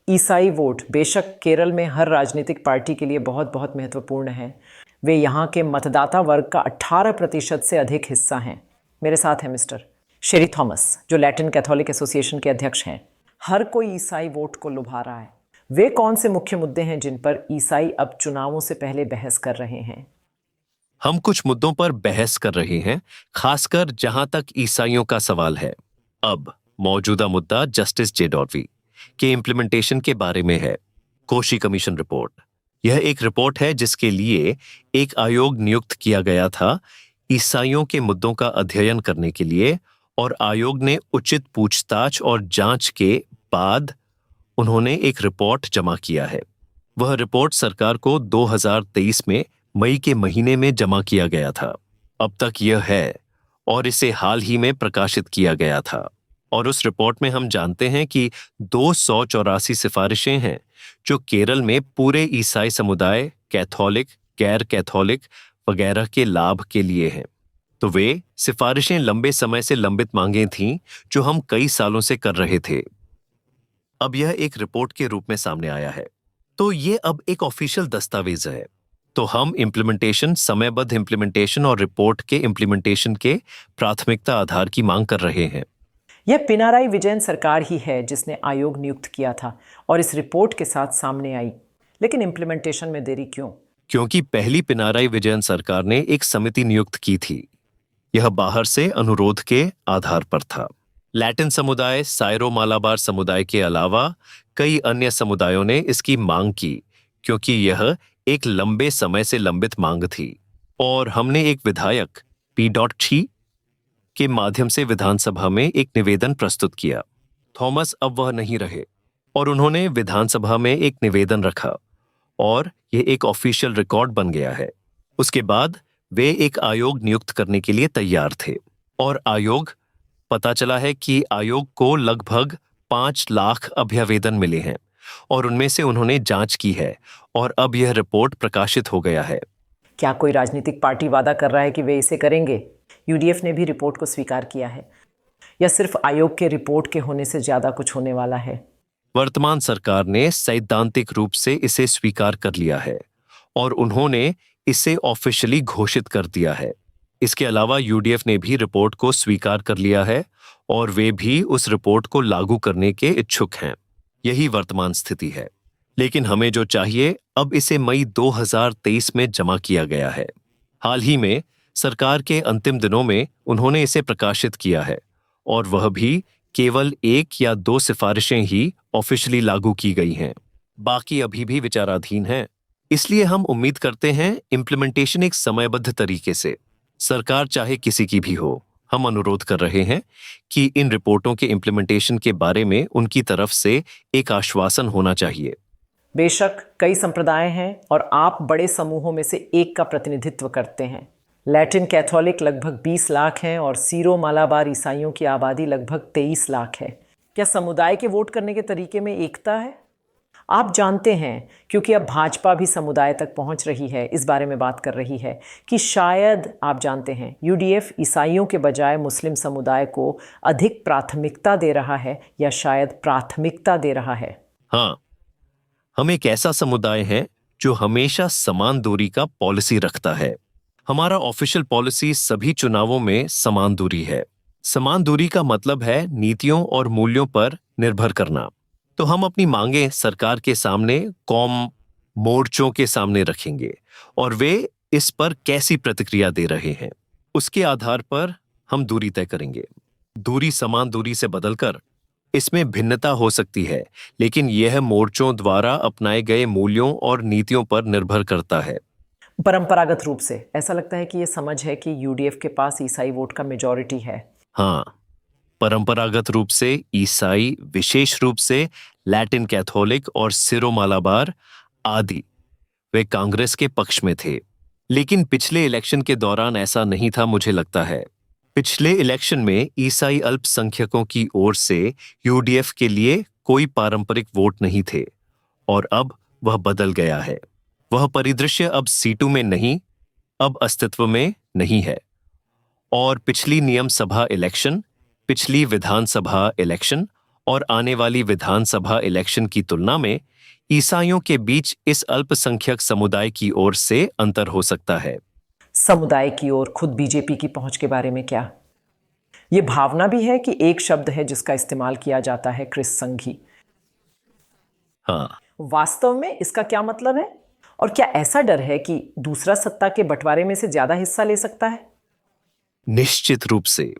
ईसाई वोट बेशक केरल में हर राजनीतिक पार्टी के लिए बहुत बहुत महत्वपूर्ण है। वे यहाँ के मतदाता वर्ग का 18% से अधिक हिस्सा हैं। मेरे साथ हैं मिस्टर शेरी थॉमस, जो लैटिन कैथोलिक एसोसिएशन के अध्यक्ष हैं। हर कोई ईसाई वोट को लुभा रहा है। वे कौन से मुख्य मुद्दे हैं जिन पर ईसाई अब चुनावों से पहले बहस कर रहे हैं? हम कुछ मुद्दों पर बहस कर रहे हैं, खासकर जहां तक ईसाइयों का सवाल है। अब मौजूदा मुद्दा जस्टिस जे डॉर्वी के इम्प्लीमेंटेशन के बारे में है। कोशी कमीशन रिपोर्ट, यह एक रिपोर्ट है जिसके लिए एक आयोग नियुक्त किया गया था ईसाइयों के मुद्दों का अध्ययन करने के लिए, और आयोग ने उचित पूछताछ और जांच के बाद उन्होंने एक रिपोर्ट जमा किया है। वह रिपोर्ट सरकार को 2023 में मई के महीने में जमा किया गया था। अब तक यह है और इसे हाल ही में प्रकाशित किया गया था। और उस रिपोर्ट में हम जानते हैं कि 284 सिफारिशें हैं जो केरल में पूरे ईसाई समुदाय, कैथोलिक, गैर कैथोलिक वगैरह के लाभ के लिए हैं। तो वे सिफारिशें लंबे समय से लंबित मांगें थीं जो हम कई सालों से कर रहे थे। अब यह एक रिपोर्ट के रूप में सामने आया है, तो ये अब एक ऑफिशियल दस्तावेज है। तो हम इम्प्लीमेंटेशन, समयबद्ध इम्प्लीमेंटेशन और रिपोर्ट के इम्प्लीमेंटेशन के प्राथमिकता आधार की मांग कर रहे हैं। यह पिनाराई विजयन सरकार ही है जिसने आयोग नियुक्त किया था और इस रिपोर्ट के साथ सामने आई। लेकिन इम्प्लीमेंटेशन में देरी क्यों? क्योंकि पहली पिनाराई विजयन सरकार ने एक समिति नियुक्त की थी। यह बाहर से अनुरोध के आधार पर था। लैटिन समुदाय, सायरो मालाबार समुदाय के अलावा कई अन्य समुदायों ने इसकी मांग की, क्योंकि यह एक लंबे समय से लंबित मांग थी। और हमने एक विधायक P.Chi के माध्यम से विधानसभा में एक निवेदन प्रस्तुत किया। थॉमस अब वह नहीं रहे और उन्होंने विधानसभा में एक निवेदन रखा और यह एक ऑफिशियल रिकॉर्ड बन गया है। उसके बाद वे एक आयोग नियुक्त करने के लिए तैयार थे और पता चला है कि आयोग को लगभग 5 लाख अभ्यावेदन मिले हैं और उनमें से उन्होंने जांच की है और अब यह रिपोर्ट प्रकाशित हो गया है। क्या कोई राजनीतिक पार्टी वादा कर रहा है कि वे इसे करेंगे? यूडीएफ ने भी रिपोर्ट को स्वीकार किया है, या सिर्फ आयोग के रिपोर्ट के होने से ज्यादा कुछ होने वाला है? वर्तमान सरकार ने सैद्धांतिक रूप से इसे स्वीकार कर लिया है और उन्होंने इसे ऑफिशियली घोषित कर दिया है। इसके अलावा यूडीएफ ने भी रिपोर्ट को स्वीकार कर लिया है और वे भी उस रिपोर्ट को लागू करने के इच्छुक हैं। यही वर्तमान स्थिति है। लेकिन हमें जो चाहिए, अब इसे मई 2023 में जमा किया गया है। हाल ही में सरकार के अंतिम दिनों में उन्होंने इसे प्रकाशित किया है और वह भी केवल 1 या 2 सिफारिशें ही ऑफिशियली लागू की गई हैं। बाकी अभी भी विचाराधीन हैं। इसलिए हम उम्मीद करते हैं इम्प्लीमेंटेशन एक समयबद्ध तरीके से, सरकार चाहे किसी की भी हो, हम अनुरोध कर रहे हैं कि इन रिपोर्टों के इम्प्लीमेंटेशन के बारे में उनकी तरफ से एक आश्वासन होना चाहिए। बेशक कई संप्रदाय हैं और आप बड़े समूहों में से एक का प्रतिनिधित्व करते हैं। लैटिन कैथोलिक लगभग 20 लाख हैं और सीरो मालाबार ईसाइयों की आबादी लगभग 23 लाख है। क्या समुदाय के वोट करने के तरीके में एकता है? आप जानते हैं, क्योंकि अब भाजपा भी समुदाय तक पहुंच रही है, इस बारे में बात कर रही है कि शायद आप जानते हैं यूडीएफ ईसाइयों के बजाय मुस्लिम समुदाय को अधिक प्राथमिकता दे रहा है, या शायद प्राथमिकता दे रहा है। हाँ, हम एक ऐसा समुदाय है जो हमेशा समान दूरी का पॉलिसी रखता है। हमारा ऑफिशियल पॉलिसी सभी चुनावों में समान दूरी है। समान दूरी का मतलब है नीतियों और मूल्यों पर निर्भर करना। तो हम अपनी मांगें सरकार के सामने, कौम मोर्चों के सामने रखेंगे और वे इस पर कैसी प्रतिक्रिया दे रहे हैं, उसके आधार पर हम दूरी तय करेंगे। दूरी समान दूरी से बदलकर इसमें भिन्नता हो सकती है, लेकिन यह मोर्चों द्वारा अपनाए गए मूल्यों और नीतियों पर निर्भर करता है। परंपरागत रूप से ऐसा लगता है कि ये समझ है कि यूडीएफ के पास ईसाई वोट का मेजॉरिटी है। हाँ, परंपरागत रूप से ईसाई, विशेष रूप से लैटिन कैथोलिक और सिरो मालाबार आदि, वे कांग्रेस के पक्ष में थे। लेकिन पिछले इलेक्शन के दौरान ऐसा नहीं था। मुझे लगता है पिछले इलेक्शन में ईसाई अल्पसंख्यकों की ओर से यूडीएफ के लिए कोई पारंपरिक वोट नहीं थे और अब वह बदल गया है। वह परिदृश्य अब सीटों में नहीं, अब अस्तित्व में नहीं है। और पिछली नियम सभा इलेक्शन, पिछली विधानसभा इलेक्शन और आने वाली विधानसभा इलेक्शन की तुलना में ईसाइयों के बीच इस अल्पसंख्यक समुदाय की ओर से अंतर हो सकता है। समुदाय की ओर खुद बीजेपी की पहुंच के बारे में क्या? ये भावना भी है कि एक शब्द है जिसका इस्तेमाल किया जाता है, क्रिस संघी। हाँ, वास्तव में इसका क्या मतलब है? और क्या ऐसा डर है कि दूसरा सत्ता के बंटवारे में से ज्यादा हिस्सा ले सकता है? निश्चित रूप से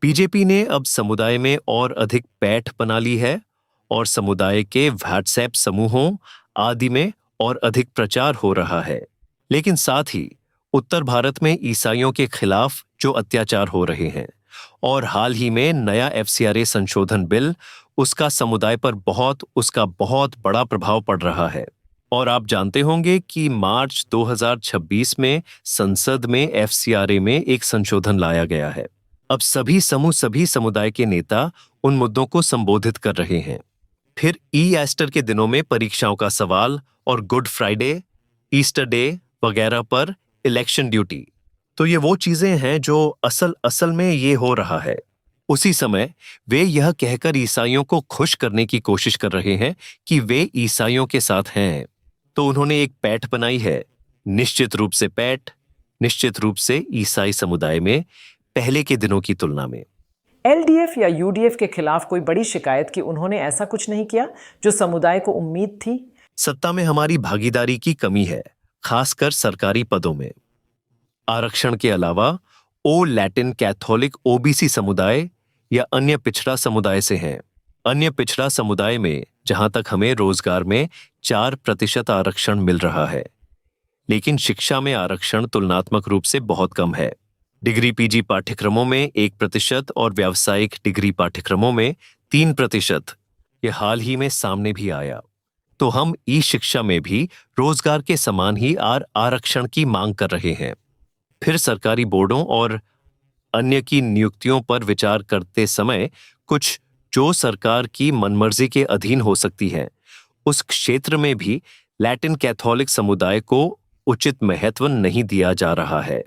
बीजेपी ने अब समुदाय में और अधिक पैठ बना ली है और समुदाय के व्हाट्सएप समूहों आदि में और अधिक प्रचार हो रहा है। लेकिन साथ ही उत्तर भारत में ईसाइयों के खिलाफ जो अत्याचार हो रहे हैं और हाल ही में नया FCRA संशोधन बिल, उसका समुदाय पर उसका बहुत बड़ा प्रभाव पड़ रहा है। और आप जानते होंगे कि मार्च 2026 में संसद में FCRA में एक संशोधन लाया गया है। अब सभी समुदाय के नेता उन मुद्दों को संबोधित कर रहे हैं। फिर ईस्टर के दिनों में परीक्षाओं का सवाल और गुड फ्राइडे, ईस्टर डे वगैरह पर इलेक्शन ड्यूटी। तो ये वो चीजें हैं जो असल में ये हो रहा है। उसी समय वे यह कहकर ईसाइयों को खुश करने की कोशिश कर रहे हैं कि वे ईसाइयों के साथ हैं। तो उन्होंने एक पैठ बनाई है, निश्चित रूप से ईसाई समुदाय में पहले के दिनों की तुलना में। LDF या UDF के खिलाफ कोई बड़ी शिकायत कि उन्होंने ऐसा कुछ नहीं किया जो समुदाय को उम्मीद थी? सत्ता में हमारी भागीदारी की कमी है, खासकर सरकारी पदों में। आरक्षण के अलावा ओ लैटिन कैथोलिक OBC समुदाय या अन्य पिछड़ा समुदाय से हैं। अन्य पिछड़ा समुदाय में जहां तक हमें रोजगार में 4% आरक्षण मिल रहा है, लेकिन शिक्षा में आरक्षण तुलनात्मक रूप से बहुत कम है। डिग्री PG पाठ्यक्रमों में 1% और व्यावसायिक डिग्री पाठ्यक्रमों में 3%। यह हाल ही में सामने भी आया। तो हम शिक्षा में भी रोजगार के समान ही आरक्षण की मांग कर रहे हैं। फिर सरकारी बोर्डों और अन्य की नियुक्तियों पर विचार करते समय कुछ जो सरकार की मनमर्जी के अधीन हो सकती हैं, उस क्षेत्र में भी लैटिन कैथोलिक समुदाय को उचित महत्व नहीं दिया जा रहा है।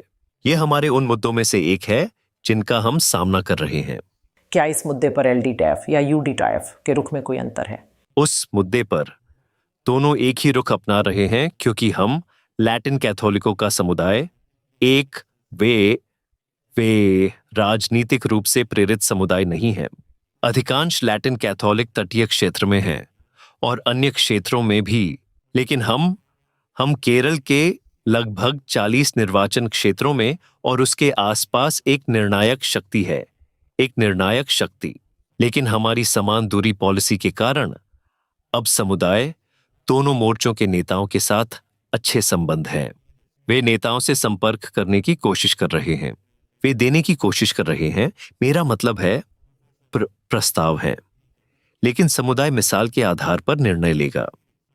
यह हमारे उन मुद्दों में से एक है जिनका हम सामना कर रहे हैं। क्या इस मुद्दे पर LDTAF या UDTAF के रुख में कोई अंतर है? उस मुद्दे पर दोनों एक ही रुख अपना रहे हैं, क्योंकि हम लैटिन कैथोलिकों का समुदाय वे राजनीतिक रूप से प्रेरित समुदाय नहीं है। अधिकांश लैटिन कैथोलिक तटीय क्षेत्र में हैं और अन्य क्षेत्रों में भी, लेकिन हम केरल के लगभग 40 निर्वाचन क्षेत्रों में और उसके आसपास एक निर्णायक शक्ति। लेकिन हमारी समान दूरी पॉलिसी के कारण अब समुदाय दोनों मोर्चों के नेताओं के साथ अच्छे संबंध हैं। वे नेताओं से संपर्क करने की कोशिश कर रहे हैं, वे देने की कोशिश कर रहे हैं। मेरा मतलब है प्रस्ताव है, लेकिन समुदाय मिसाल के आधार पर निर्णय लेगा।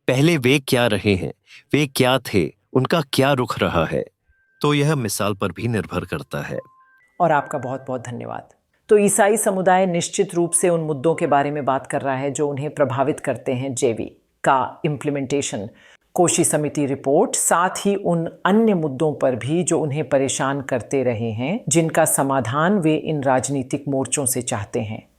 पहले वे क्या रहे हैं, वे क्या थे, उनका क्या रुख रहा है, तो यह मिसाल पर भी निर्भर करता है। और आपका बहुत बहुत धन्यवाद। तो ईसाई समुदाय निश्चित रूप से उन मुद्दों के बारे में बात कर रहा है जो उन्हें प्रभावित करते हैं। JV का इम्प्लीमेंटेशन, कोशी समिति रिपोर्ट, साथ ही उन अन्य मुद्दों पर भी जो उन्हें परेशान करते रहे हैं, जिनका समाधान वे इन राजनीतिक मोर्चों से चाहते हैं।